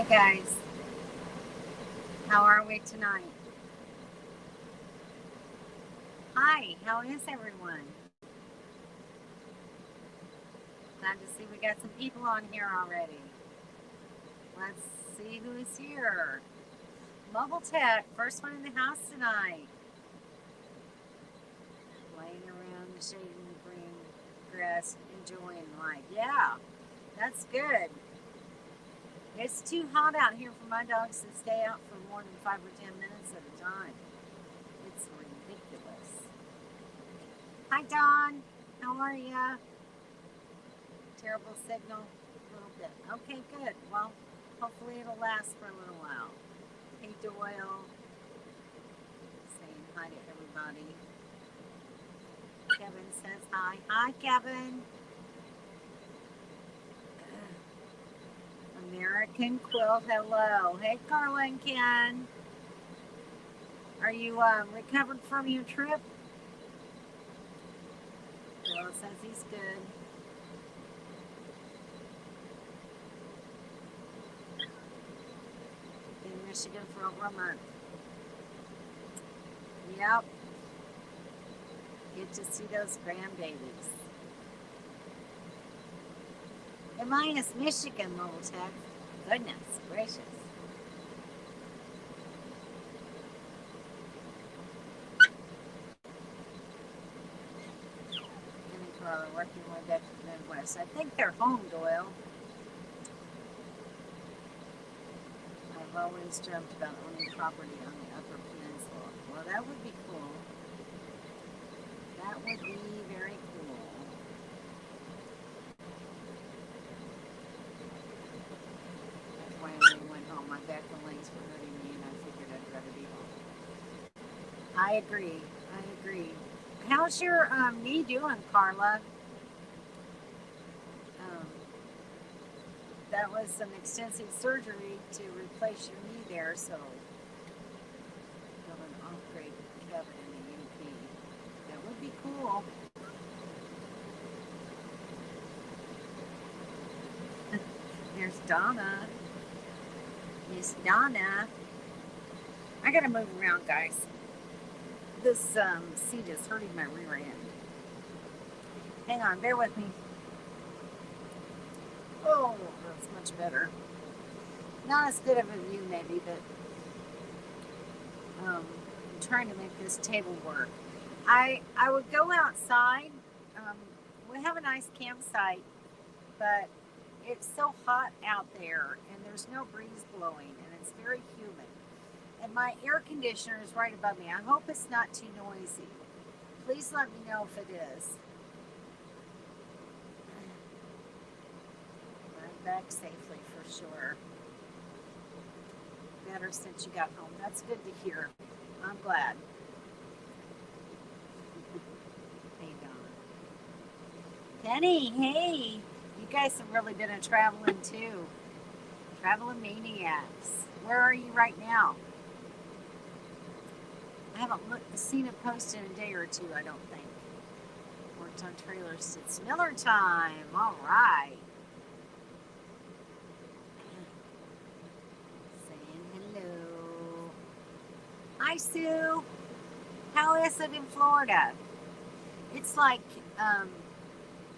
guys. How are we tonight? Hi, how is everyone? Glad to see we got some people on here already. Let's see who's here. Mobile Tech, first one in the house tonight. Laying around the shade in the green grass, enjoying life. Yeah, that's good. It's too hot out here for my dogs to stay out for more than 5 or 10 minutes at a time. It's ridiculous. Hi, Don. How are ya? Terrible signal. A little bit. Okay, good. Well, hopefully it'll last for a little while. Hey, Doyle. Saying hi to everybody. Kevin says hi. Hi, Kevin. American Quilt. Hello. Hey, Carla and Ken. Are you recovered from your trip? Doyle says he's good. In Michigan for over a month. Yep. Get to see those grandbabies. And mine is Michigan, Mobile Tech. Goodness gracious. Ken and Carl are working way back to the Midwest. I think they're home, Doyle. I've always dreamt about owning property on the Upper Peninsula. Well, that would be cool. That would be very cool. That's why I really went home. My back and legs were hurting me, and I figured I'd rather be home. I agree. I agree. How's your knee doing, Carla? Um, that was some extensive surgery to replace your knee there, so build an off-grade Kevin in the UP. That would be cool. There's Donna. Miss Donna. I gotta move around, guys. This seat is hurting my rear end. Hang on, bear with me. Oh, that's much better. Not as good of a view, maybe, but I'm trying to make this table work. I would go outside. Um, we have a nice campsite, but it's so hot out there, and there's no breeze blowing, and it's very humid. And my air conditioner is right above me. I hope it's not too noisy. Please let me know if it is. I'm back safely for sure. Better since you got home. That's good to hear. I'm glad. Hey, Don. Penny, hey. You guys have really been a traveling too. Traveling maniacs. Where are you right now? I haven't seen a post in a day or two, I don't think. Worked on trailers. It's Miller time. All right. Saying hello. Hi, Sue. How is it in Florida? It's like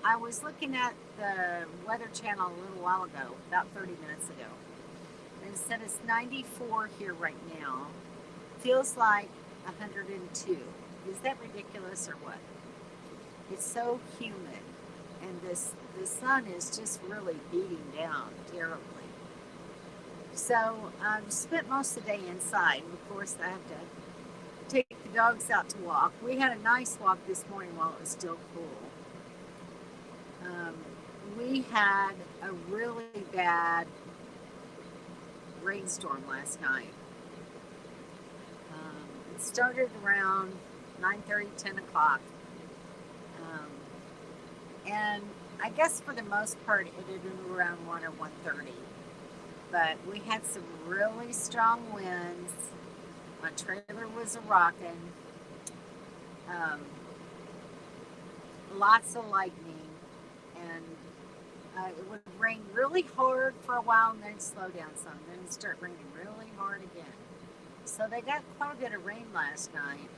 I was looking at the Weather Channel a little while ago, about 30 minutes ago, and it said it's 94 here right now. Feels like 102. Is that ridiculous or what? It's so humid, and the sun is just really beating down terribly. So I spent most of the day inside. And of course, I have to take the dogs out to walk. We had a nice walk this morning while it was still cool. Um, we had a really bad rainstorm last night. It started around 9:30, 10 o'clock. Um, and I guess for the most part it had been around 1 or 1:30. But we had some really strong winds. My trailer was a rocking. Um, Lots of lightning, and It would rain really hard for a while and then slow down some. Then it'd start raining really hard again. So they got quite a bit of rain last night.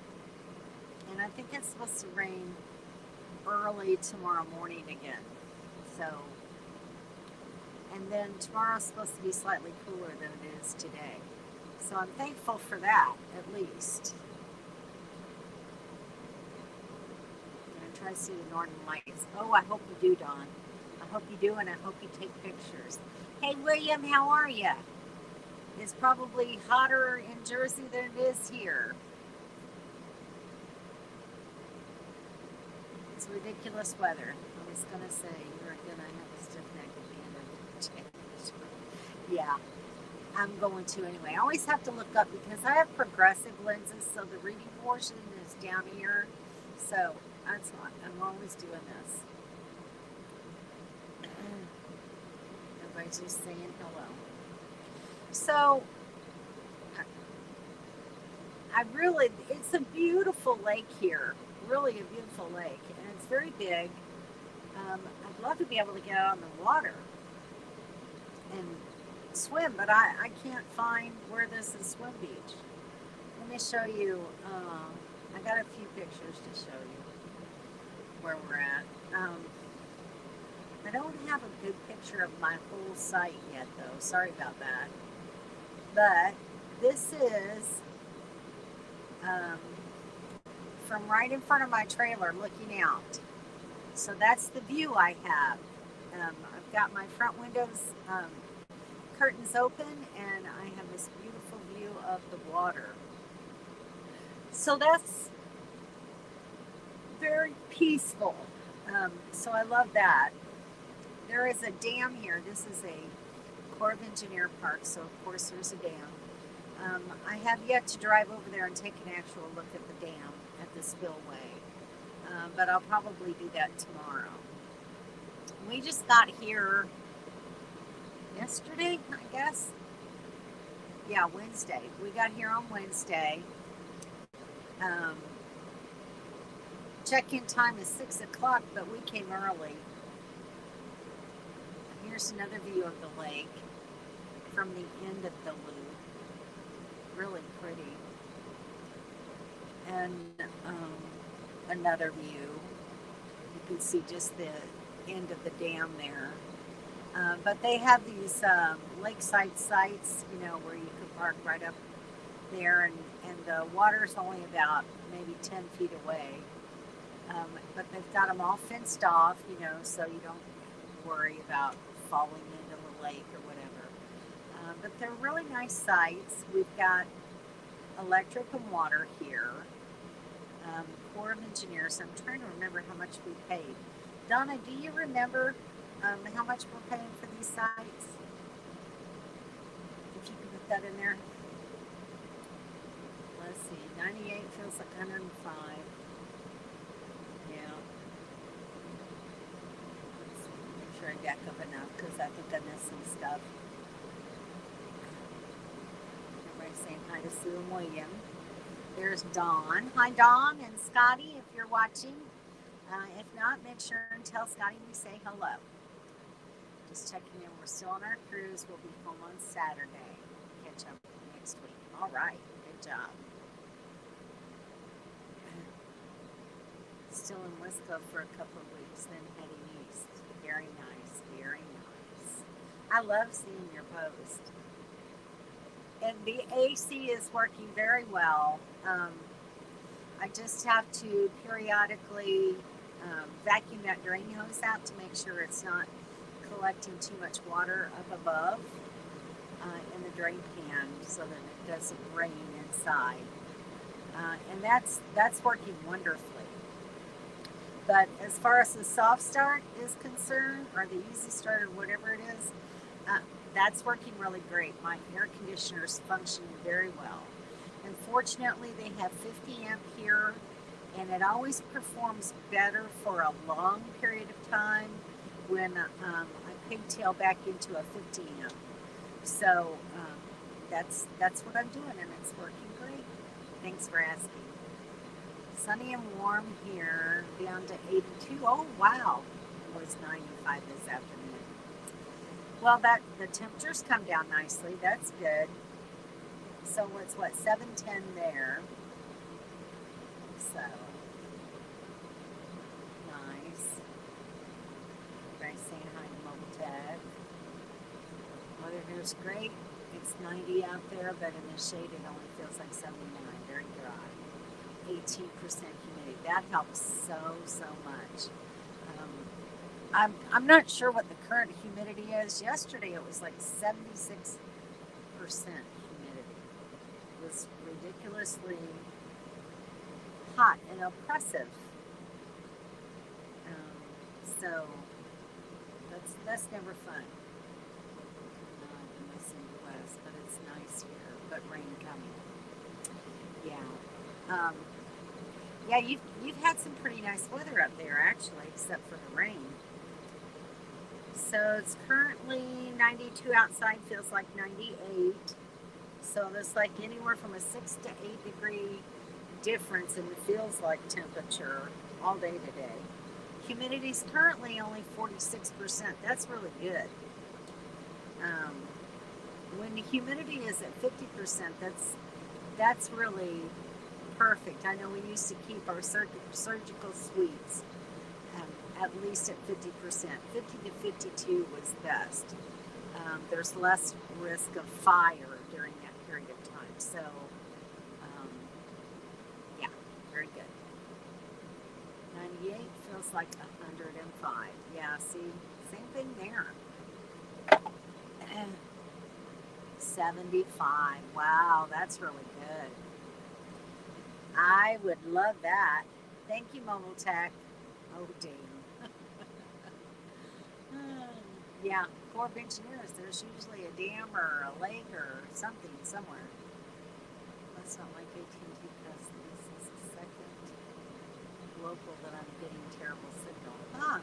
And I think it's supposed to rain early tomorrow morning again. So, and then tomorrow's supposed to be slightly cooler than it is today. So I'm thankful for that, at least. I'm going to try to see the northern lights. Oh, I hope you do, Dawn. I hope you do, and I hope you take pictures. Hey, William, how are you? It's probably hotter in Jersey than it is here. It's ridiculous weather. I was going to say, you're going to have a stiff neck at the end of the day. Yeah, I'm going to anyway. I always have to look up because I have progressive lenses, so the reading portion is down here. So that's why I'm always doing this. Everybody's just saying hello. So it's a beautiful lake here. Really a beautiful lake, and it's very big. I'd love to be able to get out on the water and swim, but I can't find where there's a swim beach. Let me show you. I got a few pictures to show you where we're at. I don't have a good picture of my whole site yet, though. Sorry about that. But this is from right in front of my trailer looking out. So that's the view I have. I've got my front windows curtains open, and I have this beautiful view of the water. So that's very peaceful. So I love that. There is a dam here. This is a Corps of Engineer park, so of course there's a dam. I have yet to drive over there and take an actual look at the dam, at the spillway. But I'll probably do that tomorrow. We just got here yesterday, I guess. Yeah, Wednesday. We got here on Wednesday. Check-in time is 6 o'clock, but we came early. Here's another view of the lake from the end of the loop. Really pretty. And another view. You can see just the end of the dam there. But they have these lakeside sites, where you can park right up there, and the water's only about maybe 10 feet away. But they've got them all fenced off, so you don't worry about falling into the lake or whatever. But they're really nice sites. We've got electric and water here. Corps of Engineers. I'm trying to remember how much we paid. Donna, do you remember how much we're paying for these sites? If you could put that in there. Let's see. 98 feels like 105. Yeah. Let's see. Make sure I back up enough because I think I missed some stuff. Everybody's saying hi to Sue and William. There's Dawn. Hi, Dawn and Scotty, if you're watching. If not, make sure and tell Scotty we say hello. Just checking in. We're still on our cruise. We'll be home on Saturday. Catch up next week. All right. Good job. Still in Wisco for a couple of weeks, then heading east. Very nice. Very nice. I love seeing your post. And the AC is working very well. I just have to periodically vacuum that drain hose out to make sure it's not collecting too much water up above in the drain pan so that it doesn't rain inside. And that's working wonderfully. But as far as the soft start is concerned, or the easy start, or whatever it is, that's working really great. My air conditioner is functioning very well. Unfortunately, they have 50 amp here, and it always performs better for a long period of time when I pigtail back into a 50 amp. So that's what I'm doing, and it's working great. Thanks for asking. Sunny and warm here, down to 82. Oh, wow. It was 95 this afternoon. Well, that the temperatures come down nicely. That's good. So it's what 710 there. So nice. Everybody's saying hi to Mobile Tech. Weather here's great. It's 90 out there, but in the shade it only feels like 79. Very dry. 18% humidity. That helps so much. I'm not sure what the current humidity is. Yesterday it was like 76% humidity. It was ridiculously hot and oppressive. So that's never fun. In the West, but it's nice here. But rain coming. Yeah. Yeah, you've had some pretty nice weather up there actually, except for the rain. So it's currently 92 outside, feels like 98. So there's like anywhere from a 6 to 8 degree difference in the feels like temperature all day today. Humidity's currently only 46%. That's really good. When the humidity is at 50%, that's really perfect. I know we used to keep our surgical suites at least at 50%. 50 to 52 was best. There's less risk of fire during that period of time. So, yeah, very good. 98 feels like 105. Yeah, see, same thing there. 75. Wow, that's really good. I would love that. Thank you, Mobile Tech. Oh, damn. Yeah, Corps of Engineers, there's usually a dam or a lake or something somewhere. That's not like AT&T because this is the second local that I'm getting terrible signal. Huh.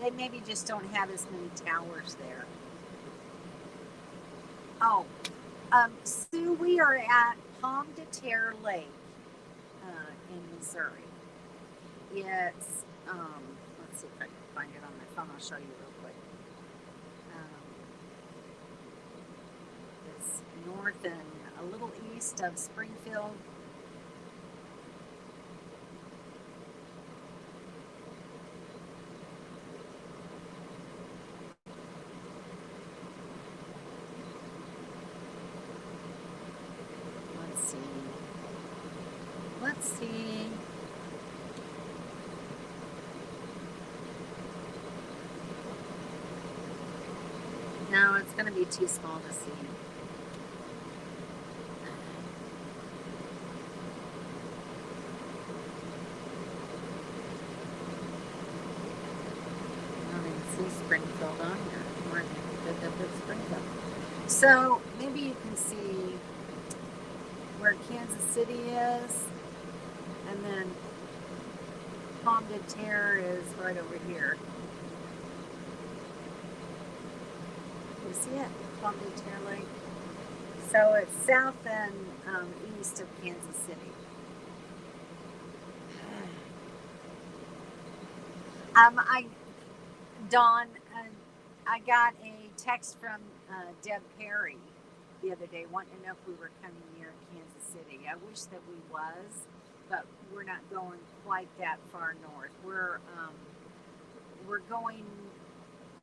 They maybe just don't have as many towers there. Oh, Sue, we are at Pomme de Terre Lake in Missouri. It's, let's see if I can find it on my phone. I'll show you real quick. It's north and a little east of Springfield. Let's see. No, it's going to be too small to see. I don't even see Springfield on here. We're at Springfield. So maybe you can see where Kansas City is, and then Pomme de Terre is right over here. You see it? Pomme de Terre Lake. So it's south and east of Kansas City. Dawn, I got a text from Deb Perry the other day wanting to know if we were coming near Kansas City. I wish that we was, but we're not going quite that far north. We're going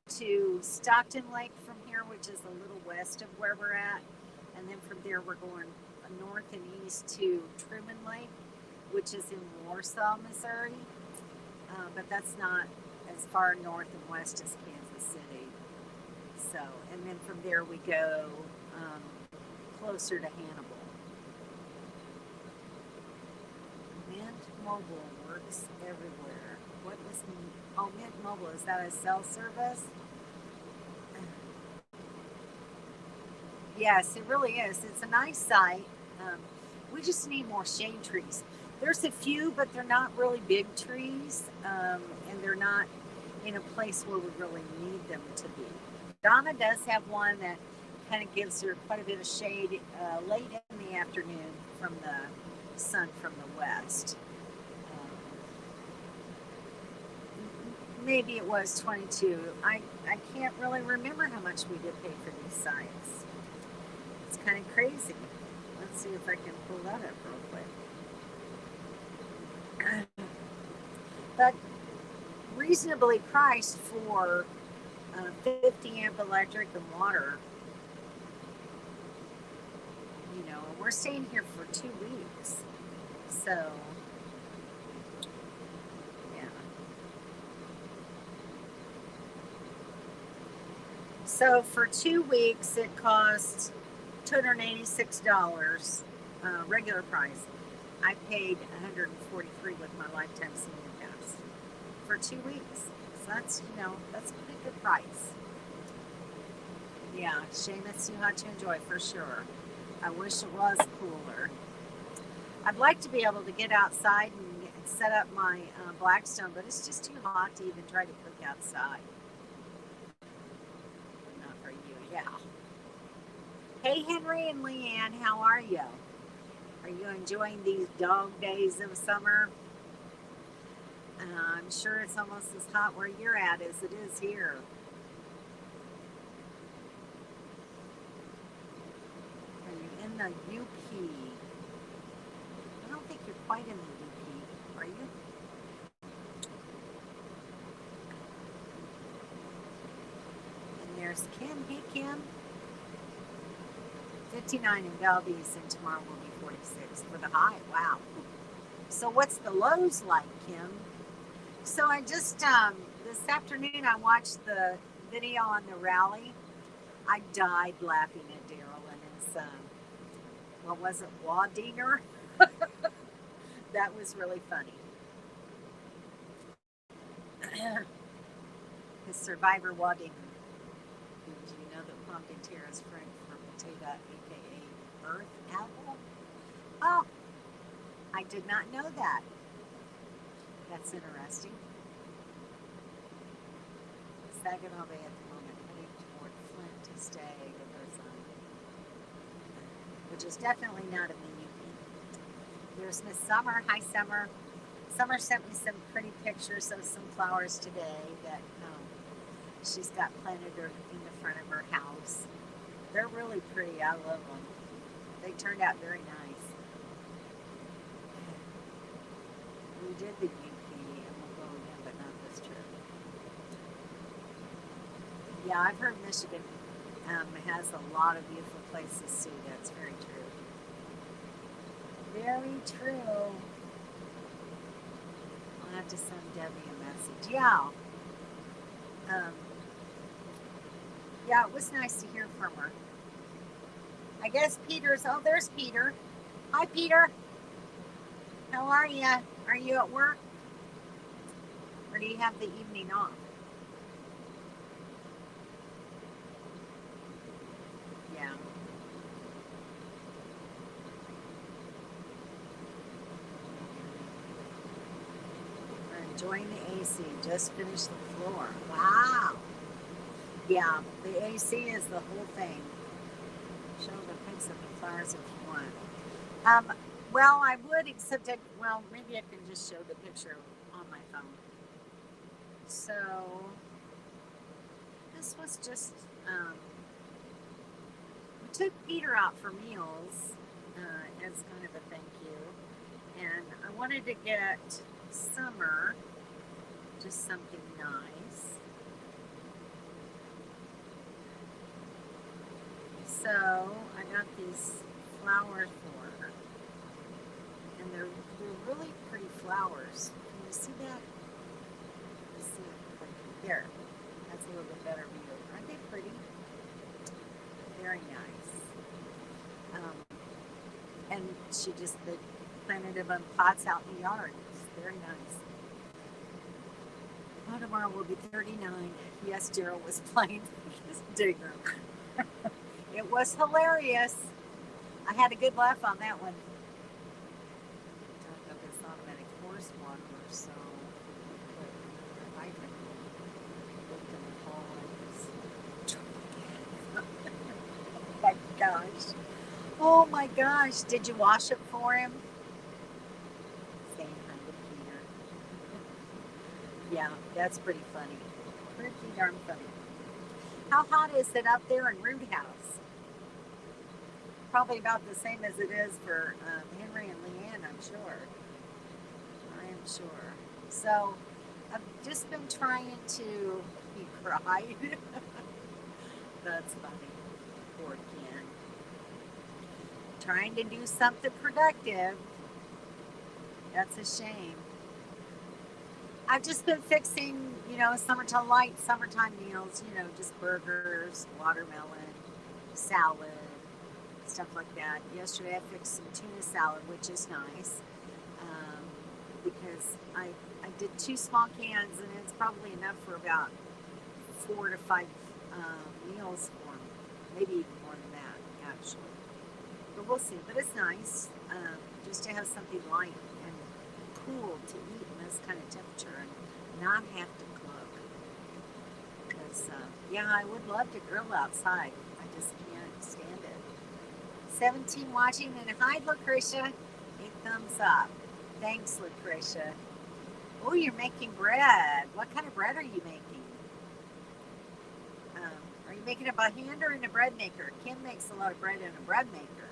to Stockton Lake from here, which is a little west of where we're at, and then from there we're going north and east to Truman Lake, which is in Warsaw, Missouri, but that's not as far north and west as Kansas City. So, and then from there we go closer to Hannibal. Mint Mobile works everywhere. What is Mint Mobile? Is that a cell service? Yes, it really is. It's a nice site. We just need more shade trees. There's a few, but they're not really big trees, and they're not in a place where we really need them to be. Donna does have one that kind of gives her quite a bit of shade late in the afternoon from the sun from the west. maybe it was 22. I can't really remember how much we did pay for these sites. It's kind of crazy. Let's see if I can pull that up real quick. But reasonably priced for 50 amp electric and water. You know, and we're staying here for 2 weeks. So, yeah. So for 2 weeks, it cost $286, regular price. I paid $143 with my lifetime senior pass for 2 weeks. So that's, you know, that's a pretty good price. Yeah, shame it's too hot to enjoy for sure. I wish it was cooler. I'd like to be able to get outside and set up my Blackstone, but it's just too hot to even try to cook outside. Not for you, yeah. Hey, Henry and Leanne, how are you? Are you enjoying these dog days of summer? I'm sure it's almost as hot where you're at as it is here. Are you in the UP? I don't think you're quite in the UP, are you? And there's Kim. Hey, Kim. 59 in Valdez, and tomorrow will be 46 for the high. Wow. So what's the lows like, Kim? So I just, this afternoon, I watched the video on the rally. I died laughing at Daryl and his, what was it, Wadinger? That was really funny. His survivor Wadinger. Did you know that Palmdale is Frank for Potato, aka Earth Apple? Oh, I did not know that. That's interesting. Saginaw Bay at the moment, heading toward Flint to stay with her son, which is definitely not in the UP. There's Miss Summer. Hi, Summer. Summer sent me some pretty pictures of some flowers today that she's got planted in the front of her house. They're really pretty. I love them. They turned out very nice. We did the UP, and we'll go again, but not this trip. Yeah, I've heard Michigan has a lot of beautiful places too. That's very true. Very true. I'll have to send Debbie a message. Yeah. Yeah, it was nice to hear from her. I guess Peter's, oh, there's Peter. Hi, Peter. How are you? Are you at work? Or do you have the evening off? Yeah. We're enjoying the AC. Just finished the floor. Wow. Yeah, the AC is the whole thing. Show the pics of the flowers if you want. Well, I would, except well, maybe I can just show the picture on my phone. So, this was just, we took Peter out for meals as kind of a thank you. And I wanted to get Summer just something nice. So I got these flowers for her, and they're really pretty flowers. Can you see that? Let's see. There, that's a little bit better view. Aren't they pretty? Very nice. And she just planted them in pots out in the yard. It's very nice. Oh, tomorrow will be 39. Yes, Daryl was playing his digger. It was hilarious. I had a good laugh on that one. Talk of this automatic horse water, so I looked in the hall and oh my gosh. Oh my gosh. Did you wash it for him? Saying hi to Peter. Yeah, that's pretty funny. Pretty darn funny. How hot is it up there in Root House? Probably about the same as it is for Henry and Leanne, I'm sure. I am sure. So I've just been trying to. He cried. That's funny. Poor Ken. Trying to do something productive. That's a shame. I've just been fixing, summertime meals, just burgers, watermelon, salad, stuff like that. Yesterday I fixed some tuna salad, which is nice um, because I did 2 small cans and it's probably enough for about 4 to 5 meals for me. Maybe even more than that, actually. But we'll see. But it's nice just to have something light and cool to eat in this kind of temperature and not have to cook. Because, yeah, I would love to grill outside. I just can't stand it. 17 watching, and hi, Lucretia. 8 thumbs up. Thanks, Lucretia. Oh, you're making bread. What kind of bread are you making? Are you making it by hand or in a bread maker? Kim makes a lot of bread in a bread maker.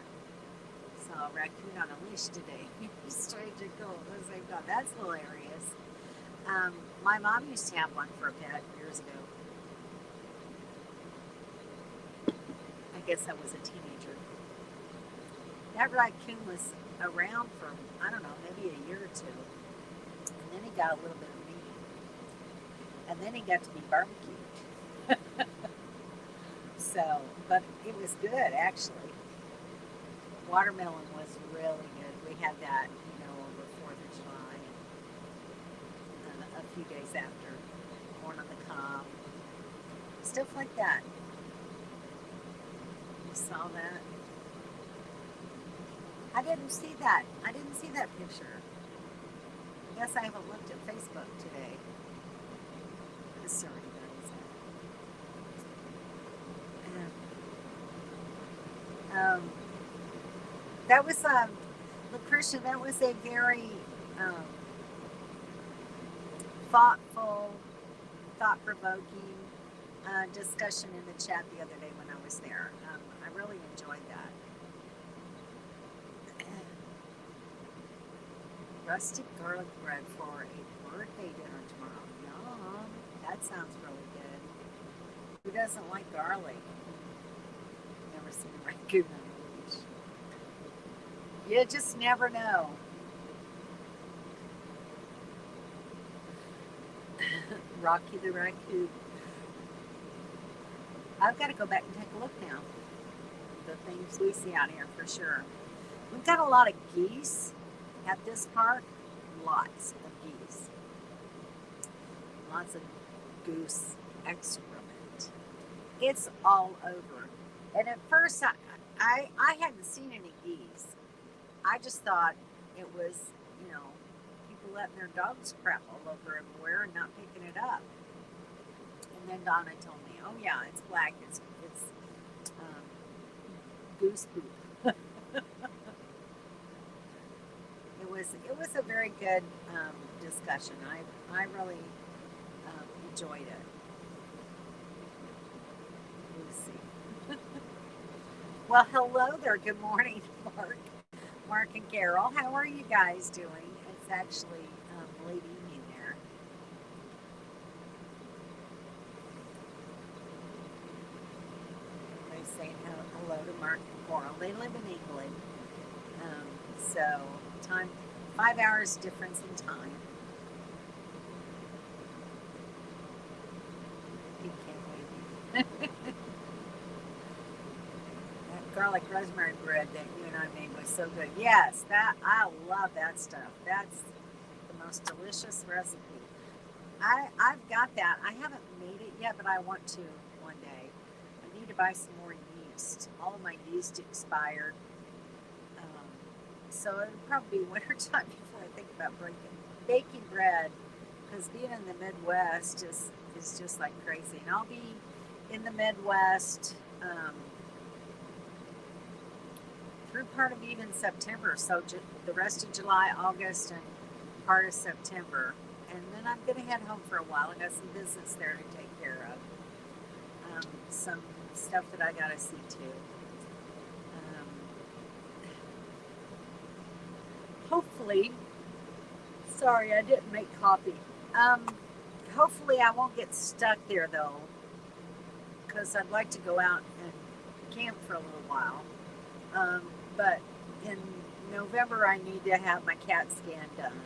Saw a raccoon on a leash today. Strange and cool at the same time. That's hilarious. My mom used to have one for a pet years ago. I guess I was a teenager. That raccoon was around for, I don't know, maybe a year or two. And then he got a little bit mean. And then he got to be barbecued. So, but it was good actually. Watermelon was really good. We had that, over 4th of July and a few days after. Corn on the cob, stuff like that. You saw that? I didn't see that. I didn't see that picture. I guess I haven't looked at Facebook today. Sorry, that was Lucretia. That was a very thoughtful, thought-provoking discussion in the chat the other day when I was there. I really enjoyed that. Rustic garlic bread for a birthday dinner tomorrow. Yum. That sounds really good. Who doesn't like garlic? Never seen a raccoon on a leash. You just never know. Rocky the raccoon. I've got to go back and take a look now. The things we see out here for sure. We've got a lot of geese at this park. Lots of geese. Lots of goose excrement. It's all over. And at first, I hadn't seen any geese. I just thought it was, people letting their dogs crap all over everywhere and not picking it up. And then Donna told me, oh yeah, it's black. It's goose poop. It was a very good discussion. I really enjoyed it. Let's see. Well, hello there. Good morning, Mark and Carol. How are you guys doing? It's actually late evening there. They're saying hello to Mark and Coral. They live in England. So time, 5 hours difference in time. You can't wait. That garlic rosemary bread that you and I made was so good. Yes, I love that stuff. That's the most delicious recipe. I've got that. I haven't made it yet, but I want to one day. I need to buy some more yeast. All of my yeast expired. So it'll probably be wintertime before I think about baking bread, because being in the Midwest is just like crazy. And I'll be in the Midwest through part of even September. So the rest of July, August, and part of September. and then I'm gonna head home for a while. I got some business there to take care of. Some stuff that I gotta see to. Hopefully, sorry, I didn't make coffee. Hopefully I won't get stuck there though, because I'd like to go out and camp for a little while. But in November I need to have my CAT scan done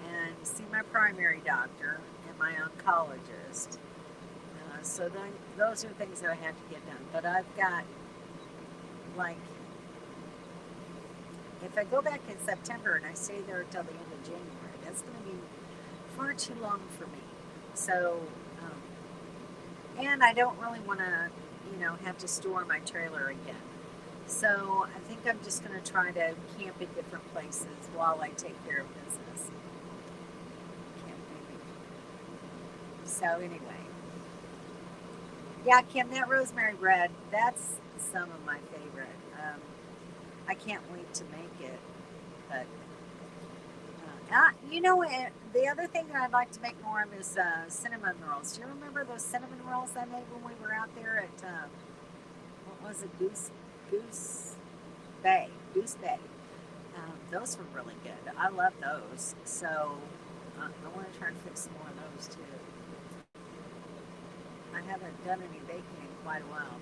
and see my primary doctor and my oncologist. So then, those are things that I have to get done. But I've got, like, if I go back in September and I stay there until the end of January, that's going to be far too long for me. So, and I don't really want to, have to store my trailer again. So I think I'm just going to try to camp in different places while I take care of business. So anyway. Yeah, Kim, that rosemary bread, that's some of my favorite. I can't wait to make it. But, the other thing that I'd like to make more of is cinnamon rolls. Do you remember those cinnamon rolls I made when we were out there at, what was it, Goose Bay? Those were really good. I love those. So I want to try and fix some more of those too. I haven't done any baking in quite a while.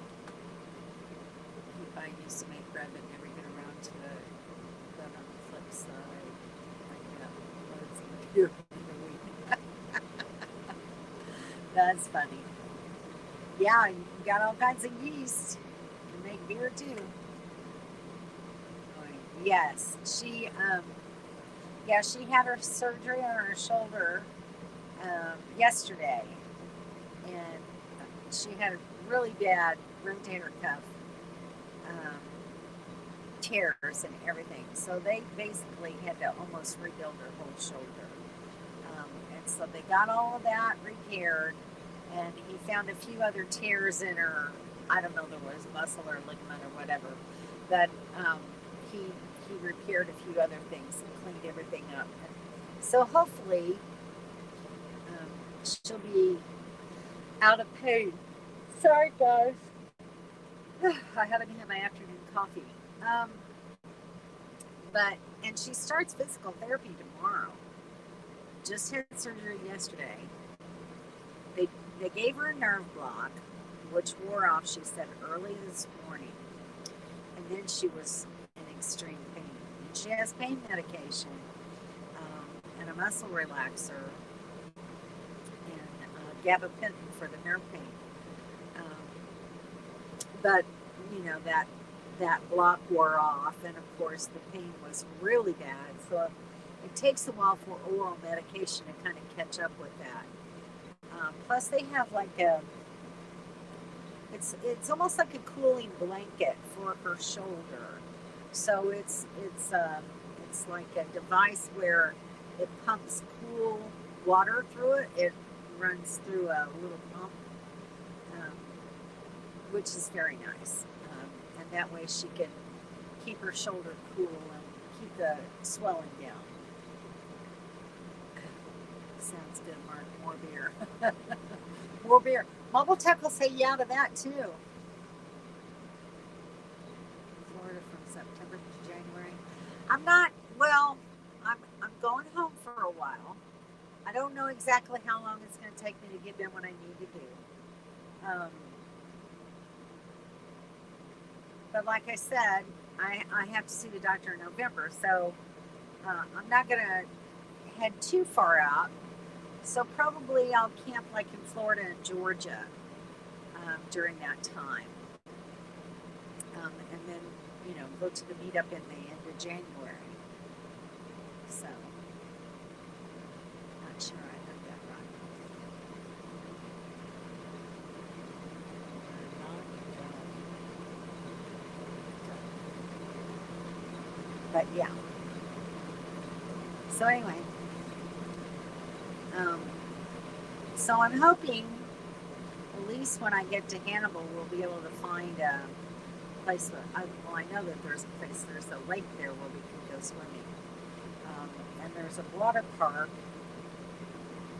I used to make bread but never get around to it. But on the flip side, I got loads of beer in the week. That's funny. Yeah, you got all kinds of yeast. You can make beer too. Yes, she had her surgery on her shoulder yesterday, and she had a really bad rotator cuff tears and everything. So they basically had to almost rebuild her whole shoulder. And so they got all of that repaired, and he found a few other tears in her. I don't know if it was muscle or ligament or whatever, but he repaired a few other things and cleaned everything up. So hopefully she'll be out of pain. Sorry, guys. I haven't had my afternoon coffee. And she starts physical therapy tomorrow. Just had surgery yesterday. They gave her a nerve block, which wore off, she said, early this morning. And then she was in extreme pain. And she has pain medication and a muscle relaxer and gabapentin for the nerve pain. But that block wore off, and of course the pain was really bad. So it takes a while for oral medication to kind of catch up with that. Plus they have like it's almost like a cooling blanket for her shoulder. So it's like a device where it pumps cool water through it. It runs through a little pump, which is very nice. And that way she can keep her shoulder cool and keep the swelling down. Sounds good, Mark. More beer. More beer. Mobile Tech will say yeah to that too. Florida from September to January. I'm going home for a while. I don't know exactly how long it's going to take me to get done what I need to do. But like I said, I have to see the doctor in November, so I'm not going to head too far out. So probably I'll camp like in Florida and Georgia during that time. And then, go to the meetup in the end of January. So, not sure I heard that right. But yeah. So anyway. So I'm hoping, at least when I get to Hannibal, we'll be able to find a place. I know that there's a place. There's a lake there where we can go swimming. and there's a water park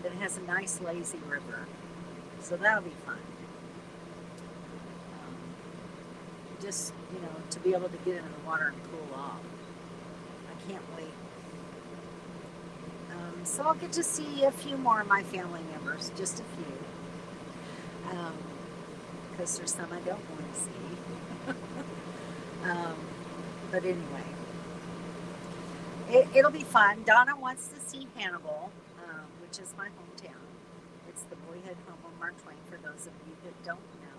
that has a nice lazy river. So that'll be fun. Just, to be able to get into the water and cool off. I can't wait. So I'll get to see a few more of my family members, just a few. Because there's some I don't want to see. But anyway, it'll be fun. Donna wants to see Hannibal, which is my hometown. It's the boyhood home of Mark Twain, for those of you that don't know.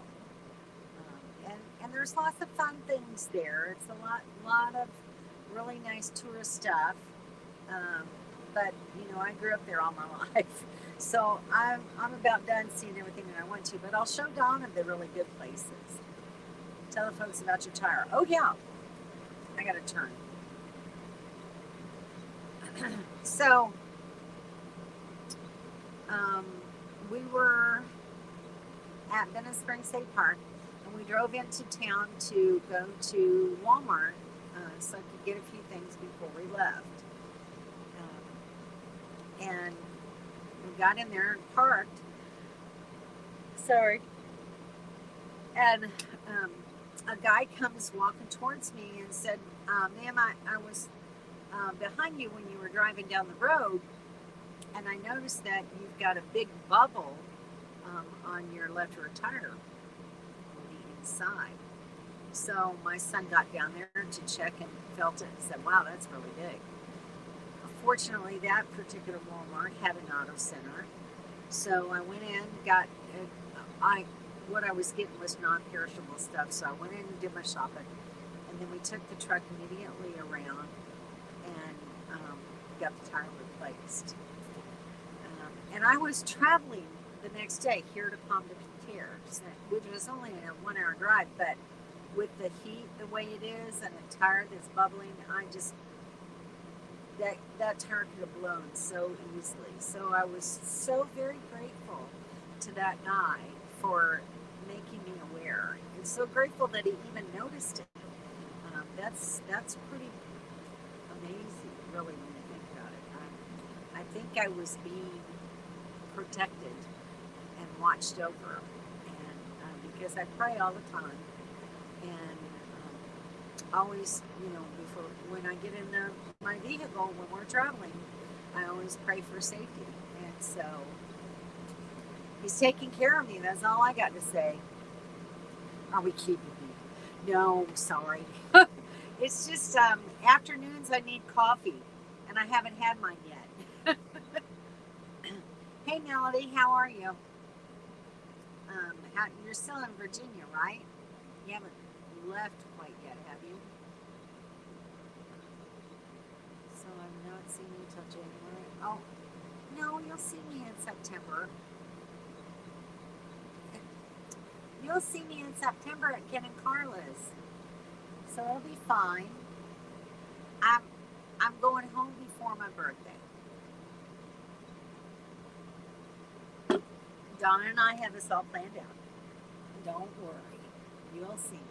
And there's lots of fun things there. It's a lot of really nice tourist stuff. But I grew up there all my life, so I'm about done seeing everything that I want to. But I'll show Donna the really good places. Tell the folks about your tire. Oh yeah, I got to turn. So we were at Venice Springs State Park, and we drove into town to go to Walmart so I could get a few things before we left. And we got in there and parked. Sorry. And a guy comes walking towards me and said, ma'am, I was behind you when you were driving down the road, and I noticed that you've got a big bubble on your left rear tire on the inside. So my son got down there to check and felt it and said, wow, that's really big. Fortunately, that particular Walmart had an auto center, so I went in, got what I was getting was non-perishable stuff, so I went in and did my shopping, and then we took the truck immediately around and got the tire replaced. And I was traveling the next day here to Palm de Terre, which was only a 1 hour drive, but with the heat the way it is and a tire that's bubbling, that tire could have blown so easily. So I was so very grateful to that guy for making me aware, and so grateful that he even noticed it. That's pretty amazing, really, when you think about it. I think I was being protected and watched over, and because I pray all the time, and always, before when I get in my vehicle when we're traveling, I always pray for safety. And so he's taking care of me. That's all I got to say. Are we keeping me? No, sorry. It's just afternoons I need coffee, and I haven't had mine yet. Hey Melody, how are you? You're still in Virginia, right? You haven't left quite yet, have you? So I'm not seeing you till January. Oh, no, you'll see me in September. You'll see me in September at Ken and Carla's. So it'll be fine. I'm going home before my birthday. Donna and I have this all planned out. Don't worry. You'll see me.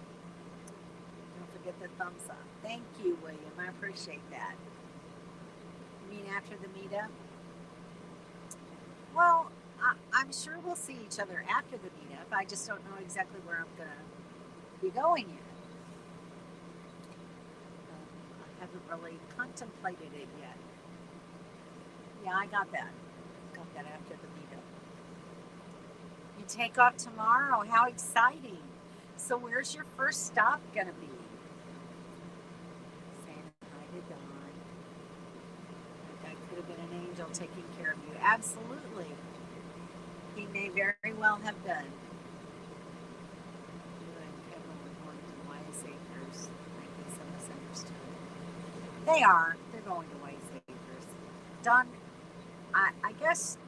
Don't forget the thumbs up. Thank you, William. I appreciate that. You mean after the meetup? Well, I'm sure we'll see each other after the meetup. I just don't know exactly where I'm going to be going yet. I haven't really contemplated it yet. Yeah, I got that. Got that after the meetup. You take off tomorrow. How exciting. So where's your first stop going to be? Saying hi to Dawn. That could have been an angel taking care of you. Absolutely. He may very well have done. You and Kevin were going to Wise Acres. I guess I misunderstood. They are. They're going to Wise Acres. Dawn, I guess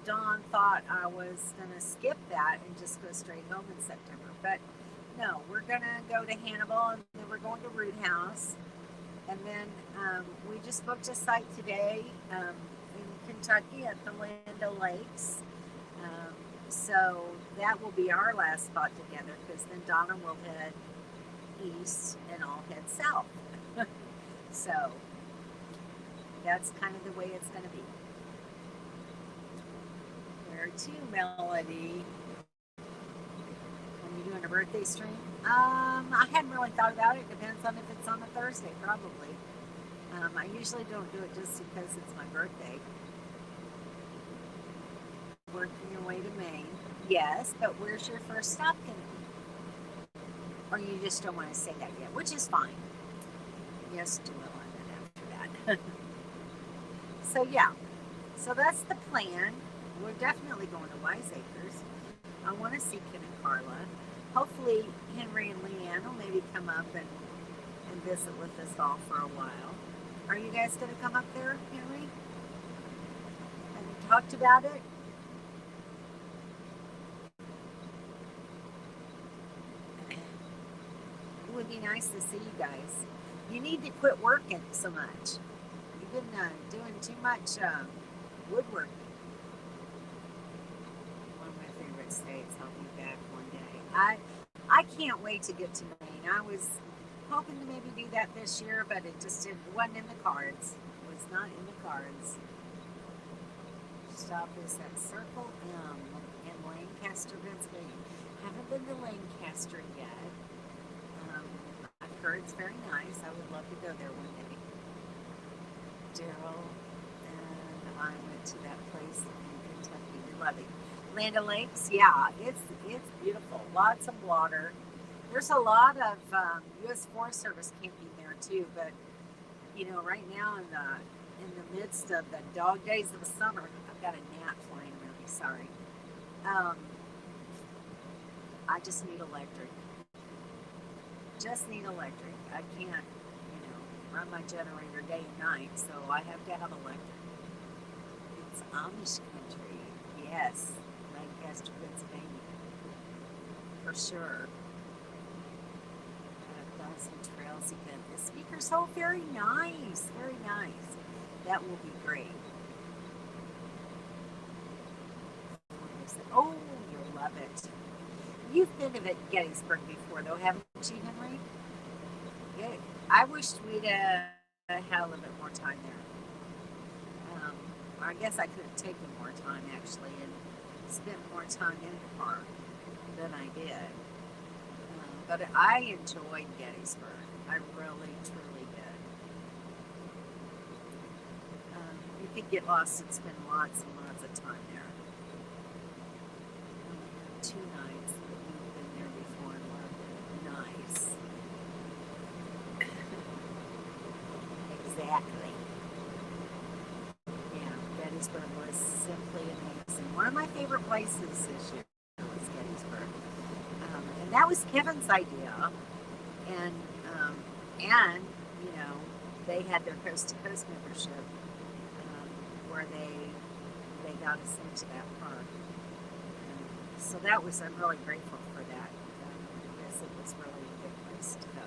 Dawn thought I was going to skip that and just go straight home in September. But no, we're going to go to Hannibal, and then we're going to Root House. And then we just booked a site today in Kentucky at the Land O'Lakes. So that will be our last spot together, because then Donna will head east and I'll head south. So That's kind of the way it's going to be. Where to, Melody? When you doing a birthday stream? I hadn't really thought about it. Depends on if it's on a Thursday, probably. I usually don't do it just because it's my birthday. Working your way to Maine. Yes, but where's your first stop going to be? Or you just don't want to say that yet, which is fine. Yes, do it after that. So yeah, so that's the plan. We're definitely going to Wiseacres. I want to see Ken and Carla. Hopefully Henry and Leanne will maybe come up and visit with us all for a while. Are you guys going to come up there, Henry? Have you talked about it? It would be nice to see you guys. You need to quit working so much. You've been doing too much woodworking. One of my favorite states. I'll be back one day. I can't wait to get to Maine. I was hoping to maybe do that this year, but it just wasn't in the cards. It was not in the cards. Stop is at Circle M in Lancaster, Pennsylvania. Haven't been to Lancaster yet. I've heard it's very nice. I would love to go there one day. Daryl and I went to that place in Kentucky. We love it. Land O'Lakes, yeah, it's beautiful. Lots of water. There's a lot of U.S. Forest Service camping there too. But you know, right now in the midst of the dog days of the summer, I've got a gnat flying around me. Sorry. I just need electric. Just need electric. I can't, run my generator day and night, so I have to have electric. It's Amish country. Yes, Lancaster, Pennsylvania. For sure. Some trails event this week or so. Very nice. Very nice. That will be great. Oh, you'll love it. You've been to Gettysburg before, though, haven't you, Henry? Yeah. I wished we'd had a little bit more time there. I guess I could have taken more time, actually, and spent more time in the park than I did. But I enjoyed Gettysburg. I really, truly did. You could get lost and spend lots and lots of time there. 2 nights. We've been there before and loved it. Nice. Exactly. Yeah, Gettysburg was simply amazing. One of my favorite places this year was Gettysburg. And that was Kevin's idea. And they had their Coast to Coast membership where they got us into that park. So that was, I'm really grateful for that because it was really a good place to go.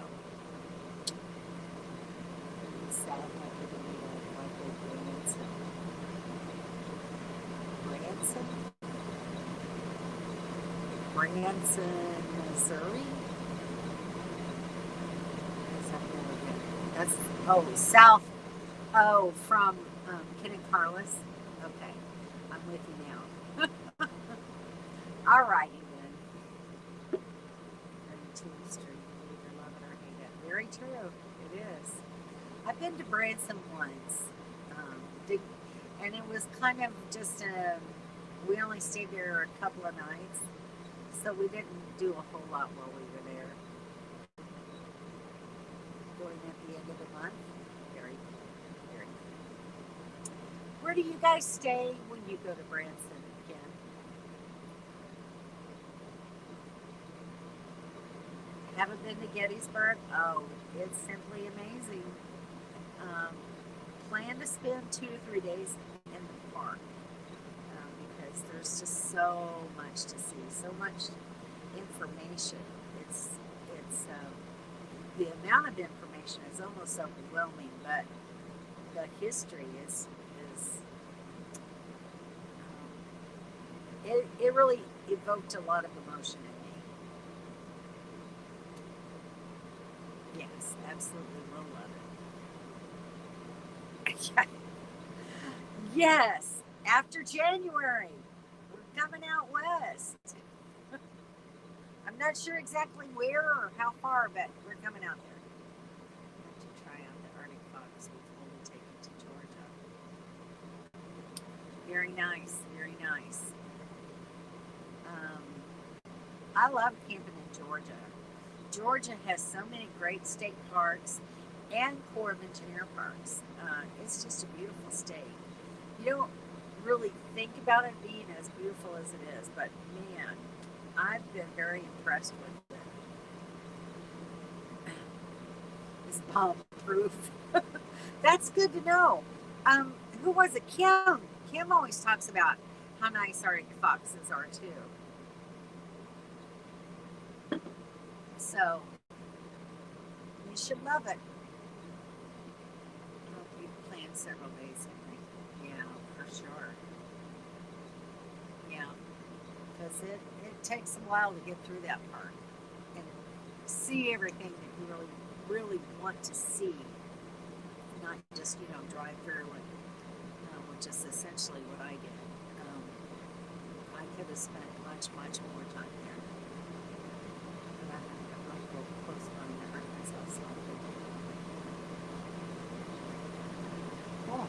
Sad I couldn't be like Branson, Missouri. That's south. Oh, from Ken and Carlos. Okay, I'm with you now. All righty then. 32nd Street, either love it or hate it. Very true. It is. I've been to Branson once, and it was kind of just we only stayed there a couple of nights, so we didn't do a whole lot while we were there. Going at the end of the month, very, very good. Where do you guys stay when you go to Branson, Ken? Haven't been to Gettysburg? Oh, it's simply amazing. Plan to spend 2 to 3 days in the park because there's just so much to see, so much information. It's the amount of information is almost overwhelming, but the history is it really evoked a lot of emotion in me. Yes, absolutely will love it. Yes, after January, we're coming out west. I'm not sure exactly where or how far, but we're coming out there. I have to try out the Arctic fox before we take it to Georgia. Very nice, very nice. Um, I love camping in Georgia. Georgia has so many great state parks and Corps of Engineer parks. It's just a beautiful state. You don't really think about it being as beautiful as it is, but man, I've been very impressed with it. It's bomb proof. That's good to know. Who was it? Kim. Kim always talks about how nice Arctic foxes are too. So you should love it. We've planned several days, haven't we? Yeah, for sure. Yeah, because it takes a while to get through that part and see everything that you really want to see, not just drive through and which is essentially what I did. I could have spent much more time there, but I'll go close by and hurt myself slightly. Cool.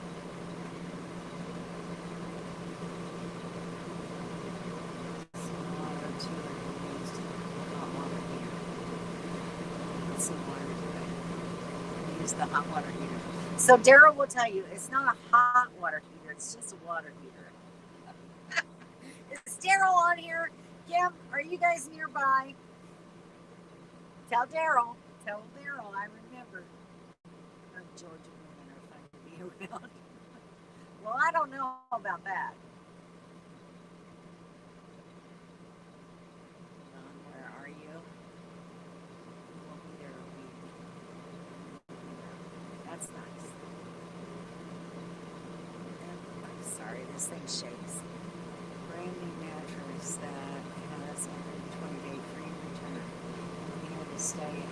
Use the hot water heater. So Daryl will tell you it's not a hot water heater, it's just a water heater. Is Daryl on here? Kim, are you guys nearby? Tell Daryl. Tell Daryl I remember. Our Georgia women are fun to be around. Well, I don't know about that. Where are you? We'll be there a week. That's nice. I'm sorry, this thing shakes. Brand new mattress that has a 120-day free return. We had to stay in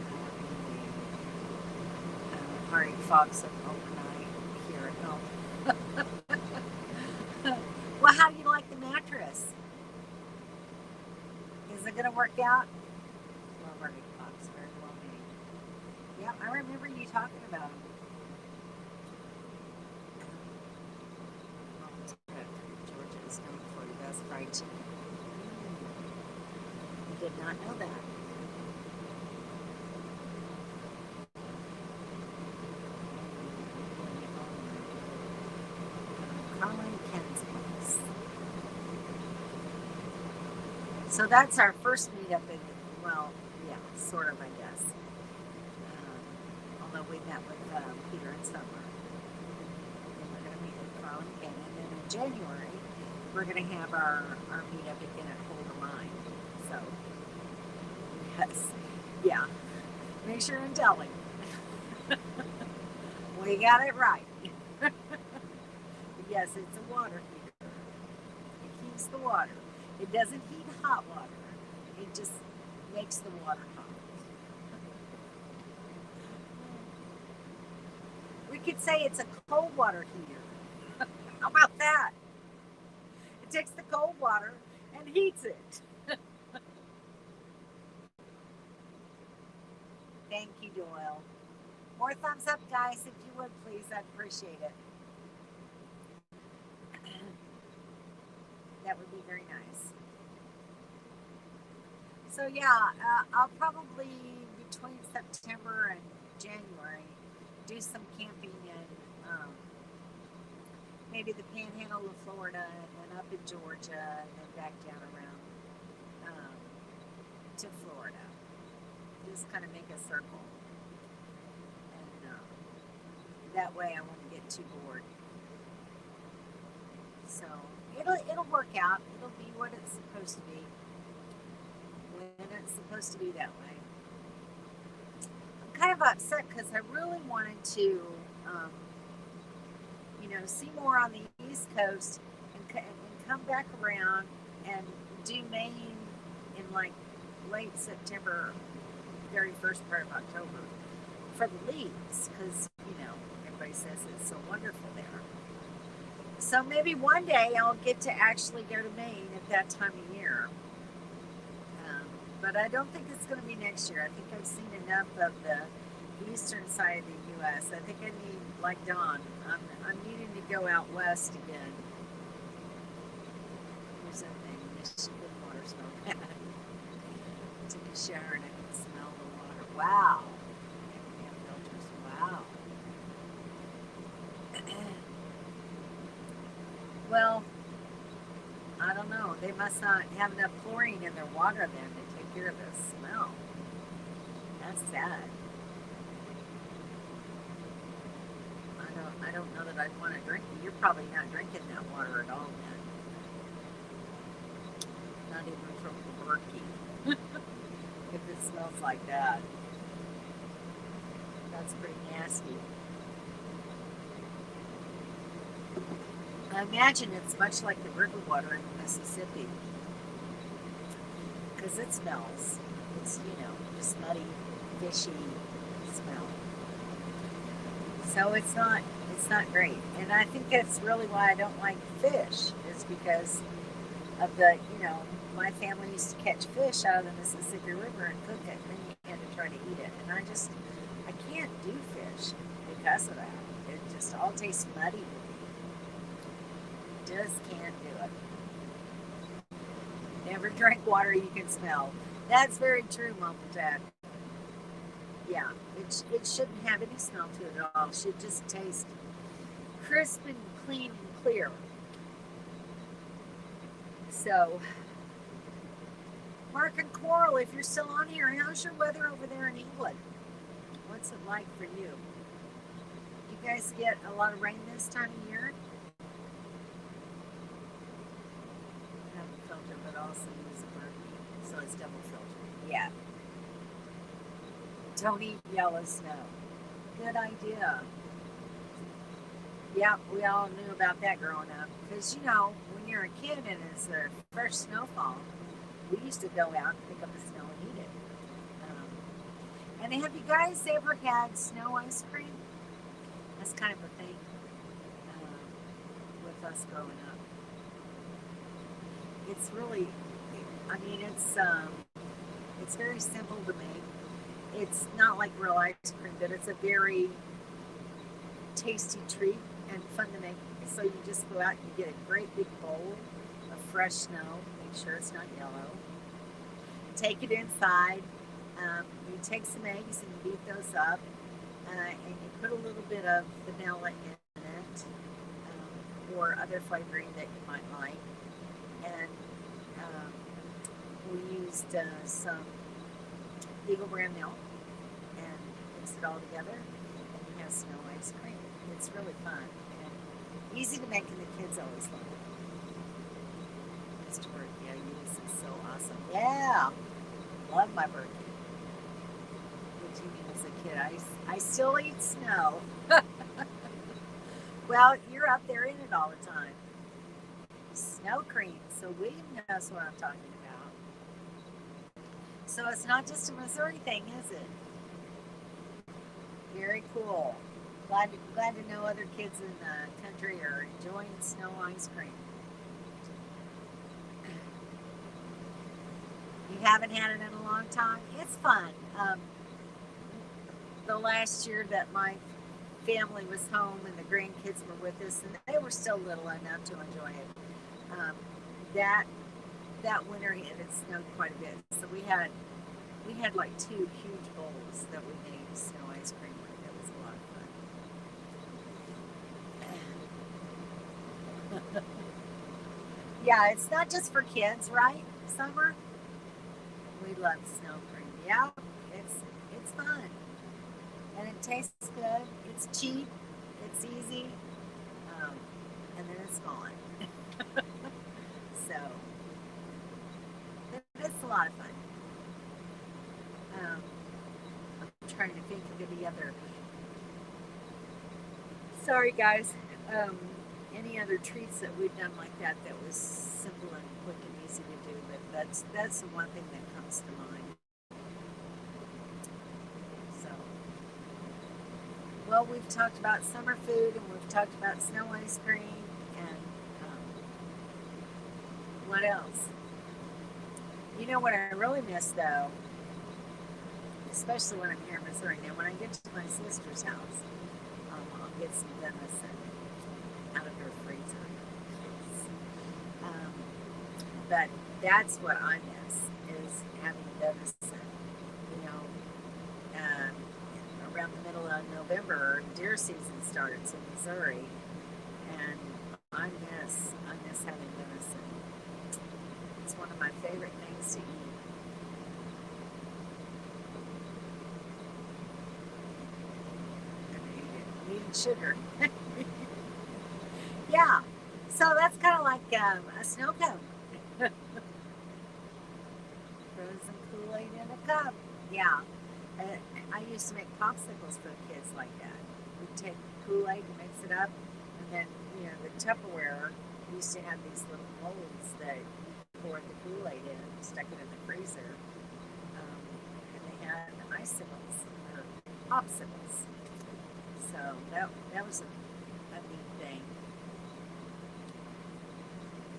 the Arctic Fox overnight here at home. Well, how do you like the mattress? Is it going to work out? Love Arctic Fox, very well made. Yep, I remember you talking about them. Georgia is known for the best fried chicken. I did not know that. Carmen Ken's place. So that's our first meetup in, well, yeah, sort of, I guess. Although we met with Peter and Summer. And we're going to meet with Carl and Ken. And then in January, we're going to have our meetup again at Holder Mine. So, yes, yeah. Make sure and tell him. We got it right. Yes, it's a water heater. It heats the water. It doesn't heat hot water. It just makes the water hot. We could say it's a cold water heater. How about that? It takes the cold water and heats it. Thank you, Doyle. More thumbs up, guys, if you would, please. I'd appreciate it. That would be very nice. So yeah, I'll probably between September and January do some camping in maybe the Panhandle of Florida and then up in Georgia and then back down around to Florida. Just kind of make a circle, and that way I won't get too bored. So it'll work out. It'll be what it's supposed to be when it's supposed to be that way. I'm kind of upset because I really wanted to, see more on the East Coast and come back around and do Maine in like late September, very first part of October for the leaves because everybody says it's so wonderful there. So maybe one day I'll get to actually go to Maine at that time of year. Um, but I don't think it's going to be next year. I think I've seen enough of the eastern side of the U.S. I think I need, like Dawn, I'm needing to go out west again. Here's that thing. Michigan water smell bad. I took a shower and I could smell the water. Wow. They have filters. Wow. Well, I don't know. They must not have enough chlorine in their water then to take care of the smell. That's sad. I don't know that I'd want to drink it. You're probably not drinking that water at all then. Not even from Berkey. If it smells like that. That's pretty nasty. I imagine it's much like the river water in Mississippi. Because it smells. It's, just muddy, fishy smell. So it's not great. And I think that's really why I don't like fish, is because of the, my family used to catch fish out of the Mississippi River and cook it, and then you had to try to eat it. And I can't do fish because of that. It just all tastes muddy to me. Just can't do it. Never drink water you can smell. That's very true, Mom and Dad. Yeah, it shouldn't have any smell to it at all. It should just taste crisp and clean and clear. So, Mark and Coral, if you're still on here, how's your weather over there in England? What's it like for you? You guys get a lot of rain this time of year? I have a filter, but also use a Berkey, so it's double filtered. Yeah. Don't eat yellow snow. Good idea. Yeah, we all knew about that growing up. Because, when you're a kid and it's the first snowfall, we used to go out and pick up the snow and eat it. And have you guys ever had snow ice cream? That's kind of a thing with us growing up. It's really, it's very simple to make. It's not like real ice cream, but it's a very tasty treat and fun to make. So you just go out and you get a great big bowl of fresh snow. Make sure it's not yellow. Take it inside. You take some eggs and you beat those up. And you put a little bit of vanilla in it or other flavoring that you might like. And we used some Eagle brand milk and mix it all together, and you have snow ice cream. It's really fun and easy to make, and the kids always love it. Mr. Berkey, I use is so awesome. Yeah, love my Berkey. What do you mean as a kid? I still eat snow. Well, you're up there in it all the time. Snow cream. So William knows what I'm talking about. So it's not just a Missouri thing, is it? Very cool. Glad to know other kids in the country are enjoying snow ice cream. You haven't had it in a long time? It's fun. The last year that my family was home and the grandkids were with us, and they were still little enough to enjoy it. That winter it snowed quite a bit, so we had like 2 huge bowls that we made snow ice cream with. It was a lot of fun. Yeah, it's not just for kids, right? Summer. We love snow cream. Yeah, it's fun, and it tastes good. It's cheap. It's easy, and then it's gone. So it's a lot of fun. I'm trying to think of any other. Sorry, guys. Any other treats that we've done like that was simple and quick and easy to do, but that's the one thing that comes to mind. So, well, we've talked about summer food and we've talked about snow ice cream, and What else? You know what I really miss though, especially when I'm here in Missouri. Now, when I get to my sister's house, I'll get some venison out of her freezer. Um, but that's what I miss is having venison. You know, around the middle of November, deer season starts in Missouri, and I miss having venison. It's one of my favorite things to eat. I'm eating sugar. Yeah, so that's kind of like a snow cone. Frozen Kool-Aid in a cup. Yeah. Uh, I used to make popsicles for the kids like that. We'd take Kool-Aid and mix it up, and then, the Tupperware used to have these little molds that you poured the Kool-Aid in and stuck it in the freezer. And they had icicles, or popsicles. So that was a neat thing.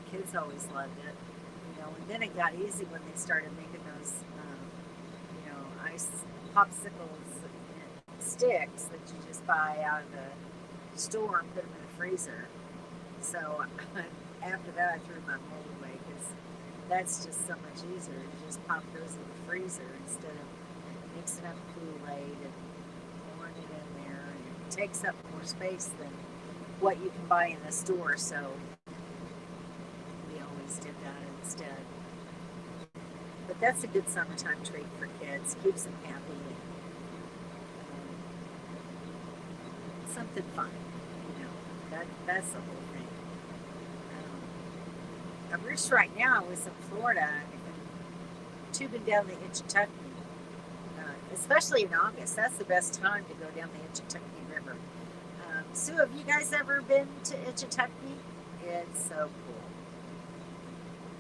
Kids always loved it. And then it got easy when they started making those, ice popsicles sticks that you just buy out of the store and put them in the freezer. So after that, I threw my mold away because that's just so much easier. You just pop those in the freezer instead of mixing up Kool-Aid and pouring it in there. And it takes up more space than what you can buy in the store. So we always did that instead. But that's a good summertime treat for kids. Keeps them happy. Something fun. That's the whole thing. I wish right now I was in Florida and tubing down the Itchitucky. Especially in August. That's the best time to go down the Itchitucky River. Sue, have you guys ever been to Itchitucky? It's so cool.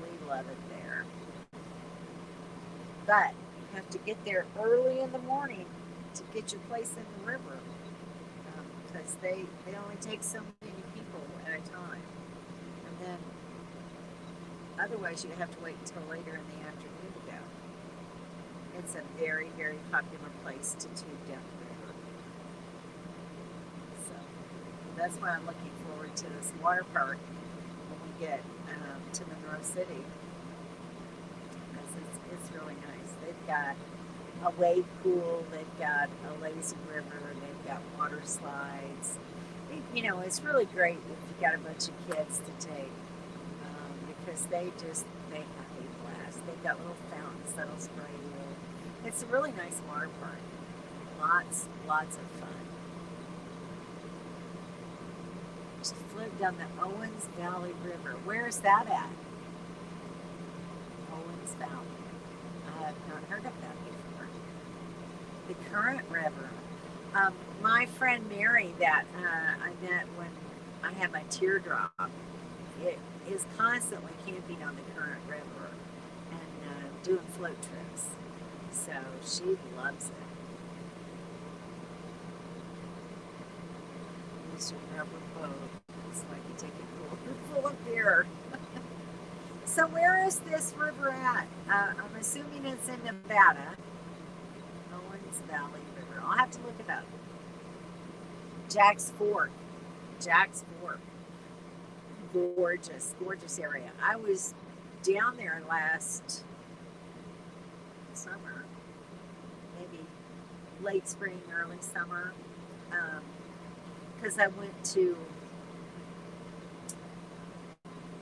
We love it there. But you have to get there early in the morning to get your place in the river because they only take so many people at a time. And then otherwise you have to wait until later in the afternoon to go. It's a very, very popular place to tube down the river. So that's why I'm looking forward to this water park when we get to Monroe City. It's really nice. They've got a wave pool, they've got a lazy river, they've got water slides. It's really great if you've got a bunch of kids to take because they have a blast. They've got little fountains that'll spray you. It's a really nice water park. Lots of fun. Just float down the Owens Valley River. Where is that at? Owens Valley. I have not heard of that before. The Current River. My friend Mary that I met when I had my teardrop, it is constantly camping on the Current River and doing float trips. So she loves it. Use your rubber boat so I can take it full of beer. So where is this river at? I'm assuming it's in Nevada. Owens Valley River. I'll have to look it up. Jack's Fork. Gorgeous area. I was down there last summer, maybe late spring, early summer, because I went to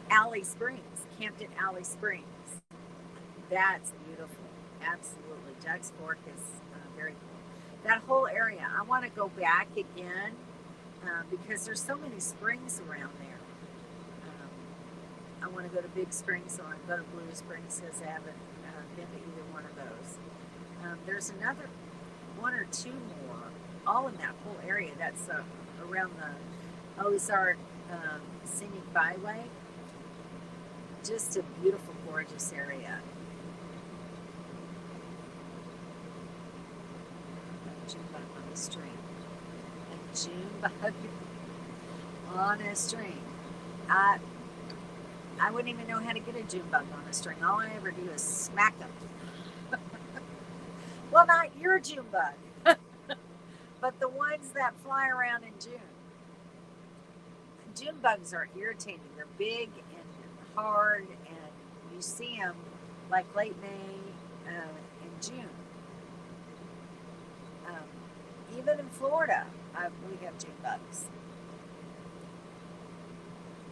Alley Springs, camped at Alley Springs. That's beautiful. Absolutely. Jack's Fork is very cool. That whole area, I want to go back again because there's so many springs around there. I want to go to Big Springs, so I want to go to Blue Springs because I haven't been to either one of those. There's another one or two more, all in that whole area. That's around the Ozark Scenic Byway. Just a beautiful, gorgeous area. A June bug on a string. A June bug on a string. I wouldn't even know how to get a June bug on a string. All I ever do is smack them. Well, not your June bug, but the ones that fly around in June. June bugs are irritating. They're big and hard, and you see them like late May and June. Even in Florida, we have June bugs.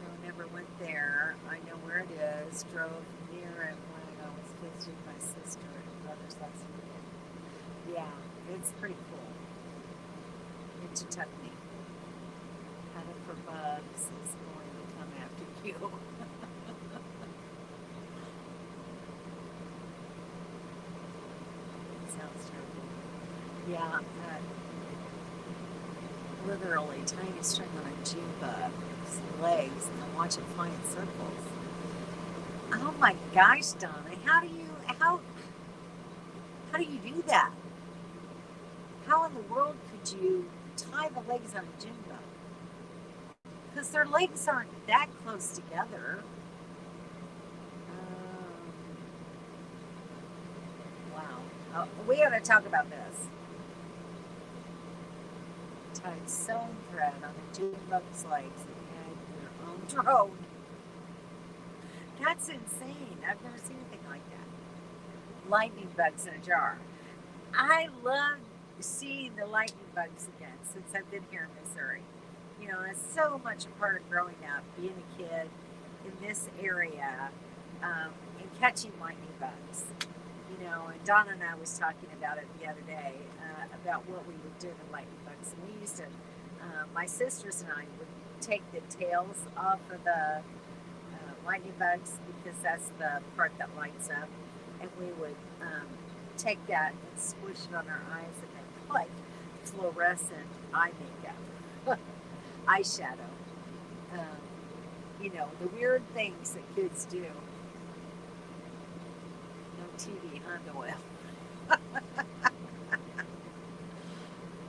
No, never went there. I know where it is. Drove near it when I was visiting my sister and brothers last weekend. Yeah, it's pretty cool. It's a technique. Headed for bugs is going to come after you. It sounds terrible. Yeah, literally tiny string on a June bug's legs and then watch it fly in circles. Oh my gosh, Donna, how do you do that? How in the world could you tie the legs on a June bug? Because their legs aren't that close together. Wow. We got to talk about this. Tied sewing thread on a June bug's legs and your own drone. That's insane. I've never seen anything like that. Lightning bugs in a jar. I love seeing the lightning bugs again since I've been here in Missouri. You know, it's so much a part of growing up, being a kid in this area, and catching lightning bugs. You know, and Donna and I was talking about it the other day, about what we would do to lightning bugs. And we used to, my sisters and I would take the tails off of the lightning bugs because that's the part that lights up. And we would take that and squish it on our eyes and make like fluorescent eye makeup, eyeshadow. You know, the weird things that kids do. No TV, huh, Doyle?